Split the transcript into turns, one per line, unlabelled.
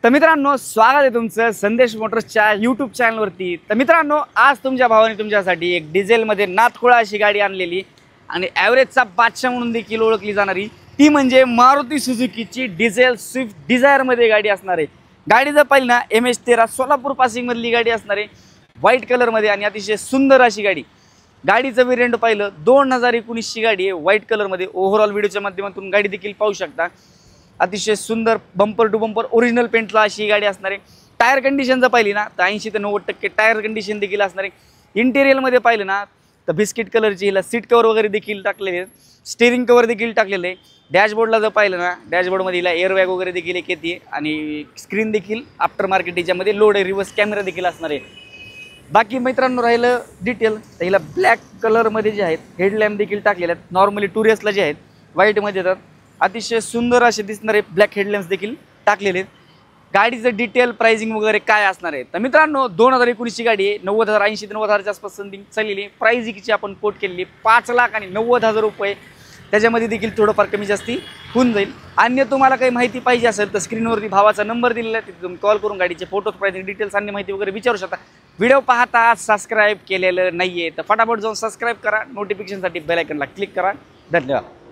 तर मित्रांनो, स्वागत आहे तुमचं संदेश मोटर्सच्या यूट्यूब चॅनलवरती। तर मित्रांनो, आज तुमच्या भावाने तुमच्यासाठी एक डिझेलमध्ये नाथखोळा अशी गाडी आणलेली आणि ॲव्हरेजचा बादशाह म्हणून देखील ओळखली जाणारी ती म्हणजे मारुती सुझुकीची डिझेल स्विफ्ट डिझायरमध्ये गाडी असणार आहे। गाडी जर पाहिली ना, MH13 सोलापूर पासिंगमधली गाडी असणार आहे, व्हाईट कलरमध्ये आणि अतिशय सुंदर अशी गाडी। गाडीचं वेरियंट पाहिलं 2019ची गाडी आहे, व्हाईट कलरमध्ये। ओव्हरऑल व्हिडिओच्या माध्यमातून गाडी देखील पाहू शकता। अतिशय सुंदर बंपर टू बंपर ओरिजिनल पेंटला अशी गाडी असणार आहे। टायर कंडिशन जर पाहिली ना तर 80 ते 90% टायर कंडिशन देखील असणार आहे। इंटेरियरमध्ये पाहिलं ना तर बिस्किट कलरची हिला सीट कवर वगैरे देखील टाकलेले आहेत, स्टीअरिंग कवर देखील टाकलेलं आहे। डॅशबोर्डला जर पाहिलं ना, डॅशबोर्डमध्ये हिला एअरबॅग वगैरे देखील एक येते आणि स्क्रीन देखील आफ्टर मार्केट याच्यामध्ये लोड आहे, रिव्हर्स कॅमेरा देखील असणार आहे। बाकी मित्रांनो राहिलं डिटेल तर हिला ब्लॅक कलरमध्ये जे आहेत हेडलॅम्प देखील टाकलेले आहेत। नॉर्मली टुरिस्टला जे आहेत व्हाईटमध्ये येतात, अतिशय सुंदर असे दिसणारे ब्लॅक हेडलॅम्प्स देखील टाकलेले आहेत। गाडीचं डिटेल प्राइसिंग वगैरे काय असणार आहे तर मित्रांनो, 2019ची गाडी आहे, 90,000 80 ते 90,000च्या आसपास चाललेली। प्राइसिंगची आपण कोट केलेली 5,90,000 रुपये। त्याच्यामध्ये देखील थोडंफार कमी जास्ती होऊन जाईल। अन्य तुम्हाला काही माहिती पाहिजे असेल तर स्क्रीनवरती भावाचा नंबर दिलेला आहे, तिथे तुम्ही कॉल करून गाडीचे फोटोज, प्राइसिंग डिटेल्स आणि माहिती वगैरे विचारू शकता। व्हिडिओ पाहता सबस्क्राईब केलेलं नाहीये तर फटाफट जाऊन सबस्क्राईब करा, नोटिफिकेशनसाठी बेल आयकॉनला क्लिक करा। धन्यवाद।